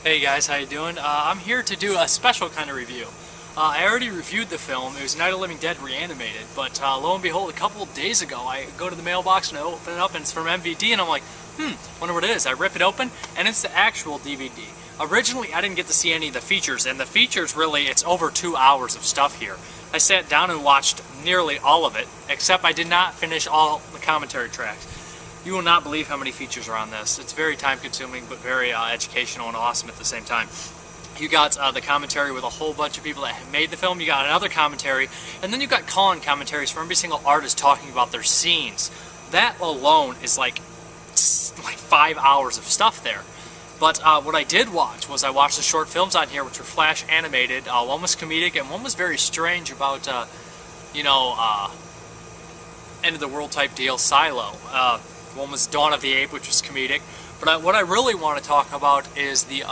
Hey guys, how you doing? I'm here to do a special kind of review. I already reviewed the film. It was Night of the Living Dead Reanimated, but lo and behold, a couple of days ago, I go to the mailbox and I open it up, and it's from MVD, and I'm like, wonder what it is. I rip it open, and it's the actual DVD. Originally, I didn't get to see any of the features, and the features really, it's over 2 hours of stuff here. I sat down and watched nearly all of it, except I did not finish all the commentary tracks. You will not believe how many features are on this. It's very time-consuming, but very educational and awesome at the same time. You got the commentary with a whole bunch of people that have made the film. You got another commentary, and then you got call-in commentaries from every single artist talking about their scenes. That alone is like 5 hours of stuff there. But what I did watch was I watched the short films on here, which were Flash animated. One was comedic, and one was very strange about, end of the world type deal, Silo. One was Dawn of the Ape, which was comedic. But what I really want to talk about is the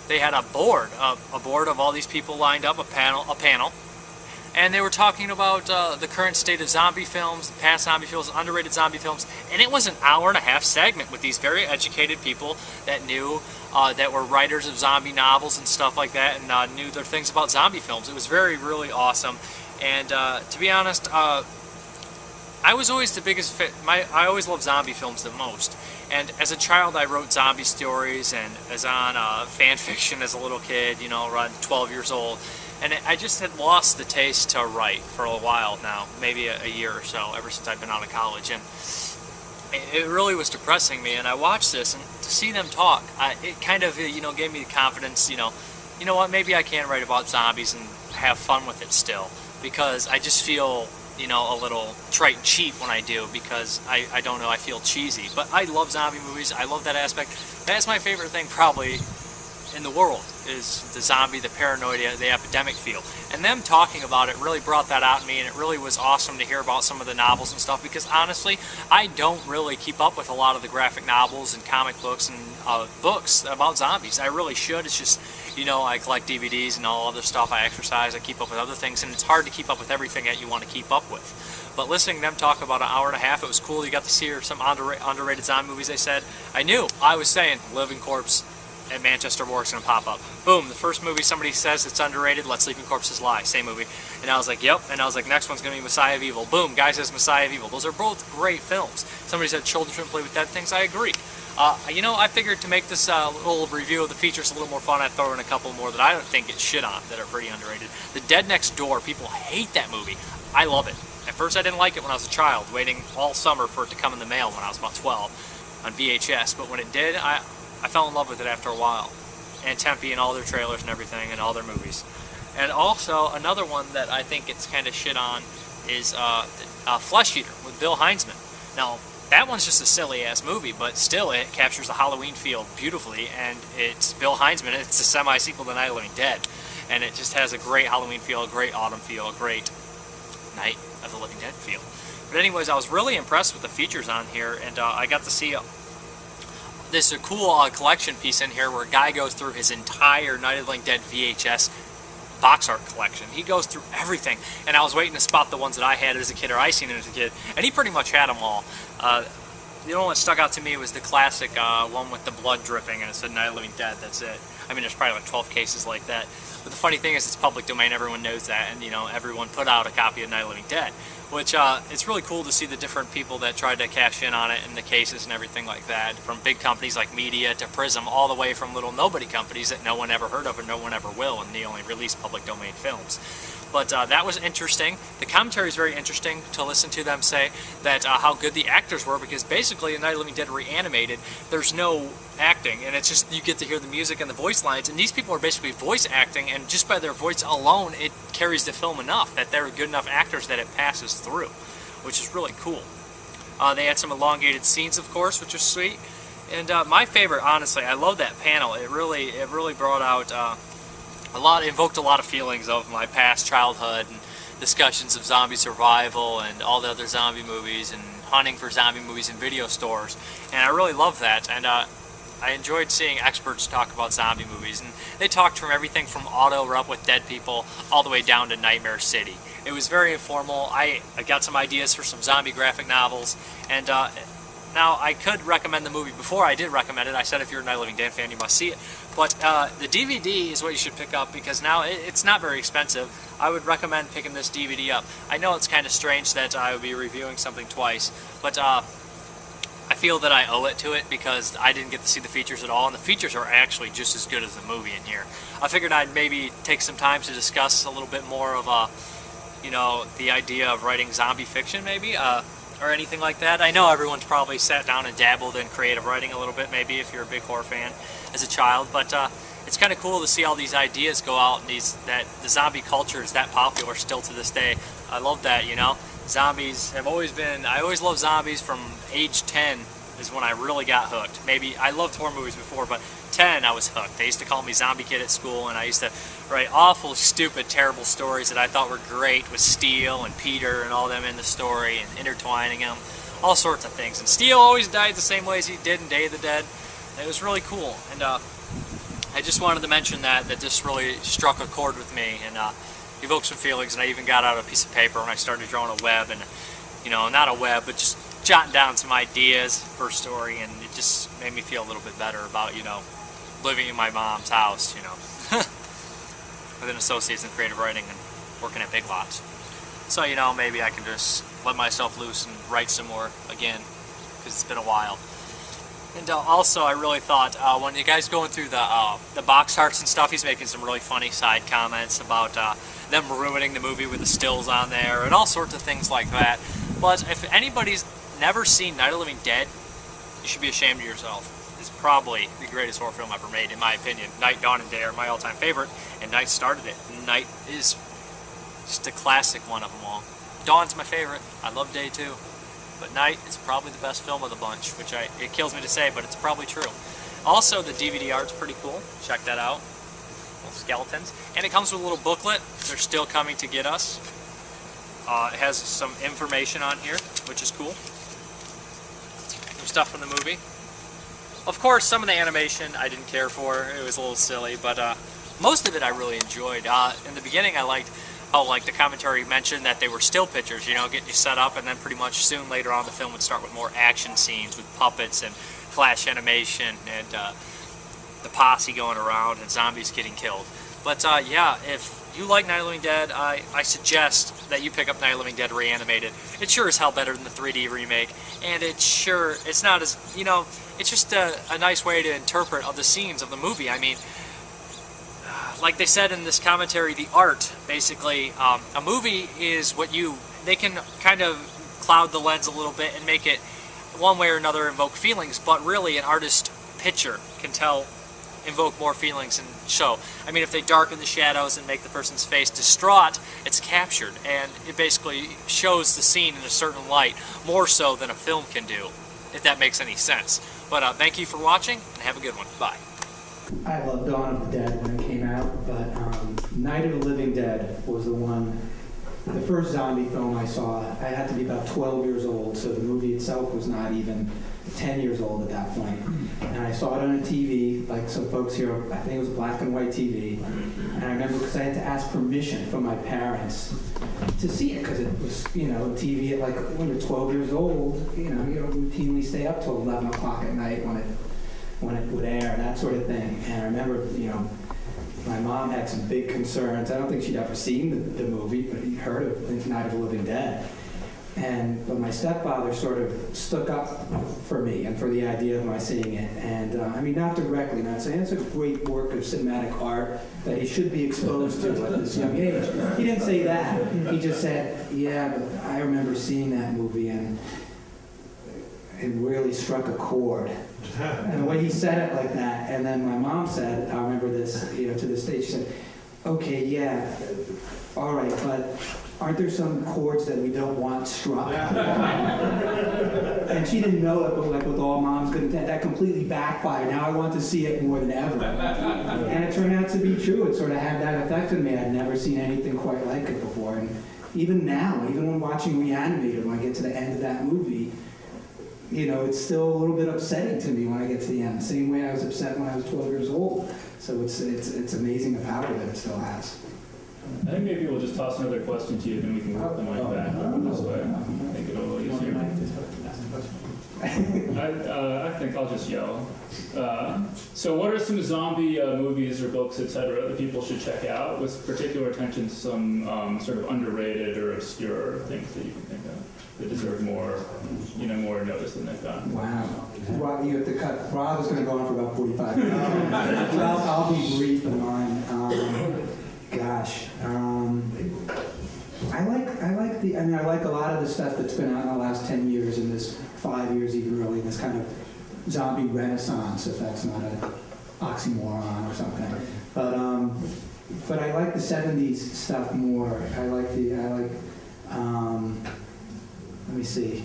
they had a board of all these people lined up, a panel, and they were talking about the current state of zombie films, the past zombie films, underrated zombie films, and it was an hour-and-a-half segment with these very educated people that knew, that were writers of zombie novels and stuff like that, and knew their things about zombie films. It was really awesome, and to be honest, I was always the biggest fan. I always loved zombie films the most. And as a child, I wrote zombie stories and was on fan fiction as a little kid, around 12 years old. And I just had lost the taste to write for a while now, maybe a year or so, ever since I've been out of college. And it really was depressing me. And I watched this, and to see them talk, it kind of, gave me the confidence, you know what, maybe I can write about zombies and have fun with it still. Because I just feel, a little trite and cheap when I do, because I don't know, I feel cheesy. But I love zombie movies, I love that aspect. That's my favorite thing probably in the world, is the zombie, the paranoia, the epidemic feel. And them talking about it really brought that out in me, and it really was awesome to hear about some of the novels and stuff, because honestly, I don't really keep up with a lot of the graphic novels and comic books and books about zombies. I really should. It's just, I collect DVDs and all other stuff. I exercise, I keep up with other things, and it's hard to keep up with everything that you want to keep up with. But listening to them talk about an hour and a half, it was cool. You got to see some underrated zombie movies they said. I knew. I was saying, Living Corpse at Manchester War's going to pop up. Boom, the first movie somebody says it's underrated, Let Sleeping Corpses Lie, same movie. And I was like, yep. And I was like, next one's going to be Messiah of Evil. Boom, guy says Messiah of Evil. Those are both great films. Somebody said children shouldn't play with dead things. I agree. I figured to make this little review of the features a little more fun, I'd throw in a couple more that I don't think get shit on, that are pretty underrated. The Dead Next Door, people hate that movie. I love it. At first I didn't like it when I was a child, waiting all summer for it to come in the mail when I was about 12 on VHS. But when it did, I fell in love with it after a while. And Tempe and all their trailers and everything and all their movies. And also, another one that I think it's kind of shit on is Flesh Eater with Bill Heinzman. Now, that one's just a silly-ass movie, but still it captures the Halloween feel beautifully, and it's Bill Heinzman. It's a semi-sequel to Night of the Living Dead. And it just has a great Halloween feel, a great autumn feel, a great Night of the Living Dead feel. But anyways, I was really impressed with the features on here, and I got to see this cool collection piece in here where a guy goes through his entire Night of the Living Dead VHS box art collection. He goes through everything, and I was waiting to spot the ones that I had as a kid or I seen as a kid, and he pretty much had them all. The only one that stuck out to me was the classic one with the blood dripping, and it said Night of the Living Dead. That's it. I mean, there's probably like 12 cases like that. But the funny thing is, it's public domain. Everyone knows that, and everyone put out a copy of Night of the Living Dead. Which, it's really cool to see the different people that tried to cash in on it and the cases and everything like that. From big companies like Media to Prism, all the way from little nobody companies that no one ever heard of and no one ever will, and they only release public domain films. But that was interesting. The commentary is very interesting to listen to them say that how good the actors were, because basically in Night of the Living Dead Reanimated, there's no acting, and it's just you get to hear the music and the voice lines, and these people are basically voice acting, and just by their voice alone, it carries the film enough that they're good enough actors that it passes through, which is really cool. They had some elongated scenes, of course, which is sweet. And my favorite, honestly, I love that panel. It really brought out invoked a lot of feelings of my past childhood and discussions of zombie survival and all the other zombie movies and hunting for zombie movies in video stores. And I really love that. And I enjoyed seeing experts talk about zombie movies, and they talked from everything from Auto Up with Dead People all the way down to Nightmare City. It was very informal. I got some ideas for some zombie graphic novels, and Now, I could recommend the movie before I did recommend it. I said if you're a Night of the Living Dead fan, you must see it. But the DVD is what you should pick up because now it's not very expensive. I would recommend picking this DVD up. I know it's kind of strange that I would be reviewing something twice, but I feel that I owe it to it because I didn't get to see the features at all, and the features are actually just as good as the movie in here. I figured I'd maybe take some time to discuss a little bit more of, you know, the idea of writing zombie fiction, maybe. Or anything like that. I know everyone's probably sat down and dabbled in creative writing a little bit, maybe if you're a big horror fan as a child, but it's kind of cool to see all these ideas go out and that the zombie culture is that popular still to this day. I love that, you know. Zombies have always been, I always loved zombies from age 10 is when I really got hooked. Maybe, I loved horror movies before, but 10 I was hooked. They used to call me Zombie Kid at school, and I used to write awful, stupid, terrible stories that I thought were great with Steele and Peter and all them in the story and intertwining them, all sorts of things. And Steele always died the same way as he did in Day of the Dead. And it was really cool. And I just wanted to mention that this really struck a chord with me and evoked some feelings. And I even got out a piece of paper when I started drawing a web, and you know, not a web, but just jotting down some ideas for a story, and it just made me feel a little bit better about, you know, living in my mom's house, you know, with an associates in creative writing and working at Big Lots. So, you know, maybe I can just let myself loose and write some more again, because it's been a while. And also, I really thought, when you guys going through the box arts and stuff, he's making some really funny side comments about them ruining the movie with the stills on there, and all sorts of things like that. But if anybody's never seen Night of the Living Dead, you should be ashamed of yourself. It's probably the greatest horror film ever made, in my opinion. Night, Dawn, and Day are my all-time favorite, and Night started it. Night is just a classic one of them all. Dawn's my favorite. I love Day too. But Night is probably the best film of the bunch, which it kills me to say, but it's probably true. Also, the DVD art's pretty cool. Check that out. Little skeletons. And it comes with a little booklet. They're still coming to get us. It has some information on here, which is cool. Some stuff from the movie. Of course, some of the animation I didn't care for. It was a little silly, but most of it I really enjoyed. In the beginning, I liked how, like, the commentary mentioned that they were still pictures, you know, getting you set up, and then pretty much soon later on the film would start with more action scenes with puppets and flash animation and the posse going around and zombies getting killed. But yeah, if you like Night of the Living Dead, I suggest that you pick up Night of the Living Dead Reanimated. It's sure as hell better than the 3D remake, and it's not as, you know, it's just a nice way to interpret of the scenes of the movie. I mean, like they said in this commentary, the art, basically, a movie is what they can kind of cloud the lens a little bit and make it one way or another invoke feelings, but really an artist's picture can invoke more feelings and show. I mean, if they darken the shadows and make the person's face distraught, it's captured, and it basically shows the scene in a certain light, more so than a film can do, if that makes any sense. But thank you for watching, and have a good one. Bye. I loved Dawn of the Dead when it came out, but Night of the Living Dead was the first zombie film I saw. I had to be about 12 years old, so the movie itself was not even 10 years old at that point. And I saw it on a TV, like some folks here, I think it was a black and white TV. And I remember because I had to ask permission from my parents to see it, because it was, you know, TV at, like, when you're 12 years old, you don't routinely stay up till 11 o'clock at night when it would air, that sort of thing. And I remember, you know, my mom had some big concerns. I don't think she'd ever seen the movie, but he'd heard of Night of the Living Dead. But my stepfather sort of stuck up for me and for the idea of my seeing it. And I mean, not directly, not saying it's a great work of cinematic art that he should be exposed to at this young age. He didn't say that. He just said, yeah, but I remember seeing that movie and it really struck a chord. And the way he said it like that, and then my mom said, I remember this, you know, to this day, she said, okay, yeah, all right, but aren't there some chords that we don't want struck? And she didn't know it, but like with all moms, that completely backfired. Now I want to see it more than ever. And it turned out to be true. It sort of had that effect on me. I'd never seen anything quite like it before. And even now, even when watching Reanimated, when I get to the end of that movie, you know, it's still a little bit upsetting to me when I get to the end. The same way I was upset when I was 12 years old. So it's amazing the power that it still has. I think maybe we'll just toss another question to you, then we can work the mic back this way. Make it a little easier. I think I'll just yell. So what are some zombie movies or books, etc., that people should check out, with particular attention to some sort of underrated or obscure things that you can think of that deserve more, more notice than they've gotten? Wow. Rob, you have to cut. Rob is going to go on for about 45 minutes. I'll be brief in mine. I like a lot of the stuff that's been out in the last 10 years and this 5 years even really, this kind of zombie renaissance, if that's not an oxymoron or something. But I like the 70s stuff more. Let me see.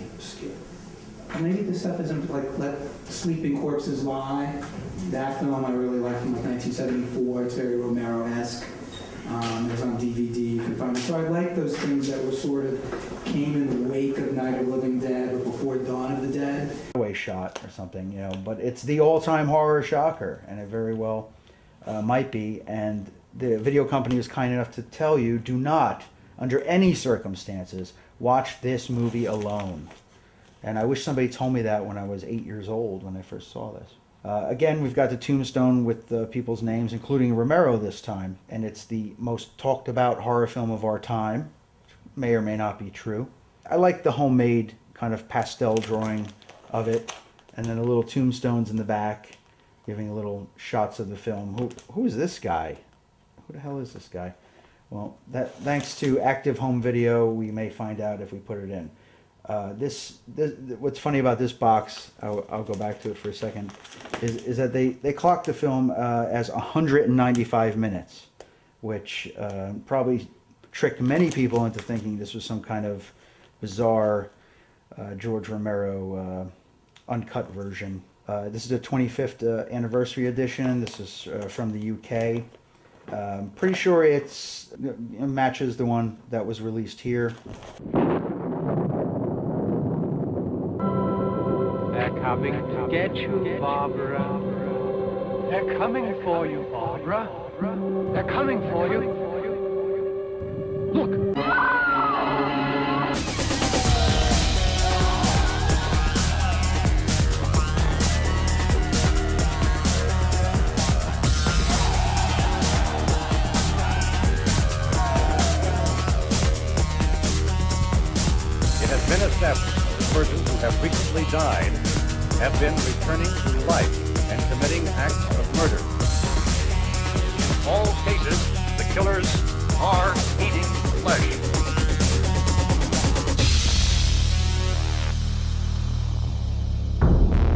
Maybe this stuff isn't like Let Sleeping Corpses Lie. That film I really like from like 1974. It's very Romero-esque. It's on DVD. You can find it. So I like those things that were sort of came in the wake of Night of the Living Dead or before Dawn of the Dead. Way shot or something, but it's the all-time horror shocker, and it very well might be. And the video company was kind enough to tell you, do not, under any circumstances, watch this movie alone. And I wish somebody told me that when I was 8 years old when I first saw this. Again, we've got the tombstone with people's names, including Romero this time, and it's the most talked about horror film of our time, which may or may not be true. I like the homemade kind of pastel drawing of it, and then the little tombstones in the back, giving little shots of the film. Who is this guy? Who the hell is this guy? Well, thanks to Active Home Video, we may find out if we put it in. What's funny about this box, I'll go back to it for a second, is that they clocked the film as 195 minutes, which probably tricked many people into thinking this was some kind of bizarre George Romero uncut version. This is the 25th anniversary edition. This is from the UK. Pretty sure it matches the one that was released here. They're coming to get you, Barbara. They're coming for you, Barbara. They're coming for you. Look! It has been established that persons who have recently died have been returning to life and committing acts of murder. In all cases, the killers are eating flesh.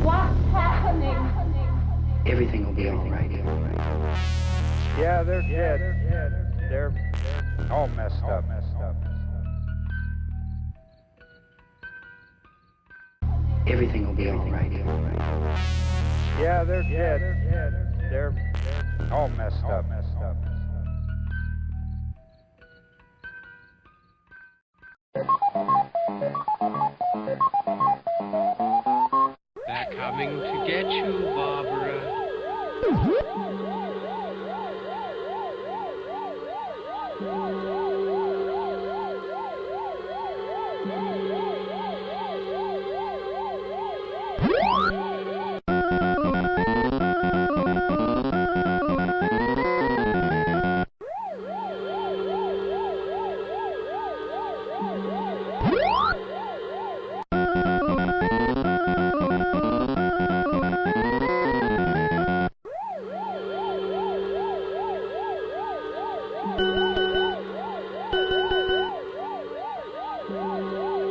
What's happening? Everything will be all right. Yeah, they're dead. They're all messed up. Everything will be all right. Yeah, they're dead. They're all messed up. They're coming to get you, Barbara.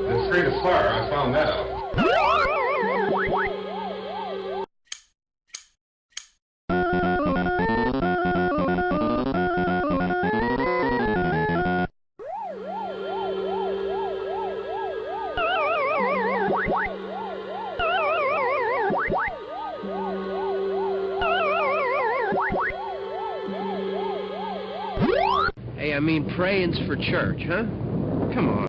The straightest fire, I found that out. Hey, I mean praying's for church, huh? Come on.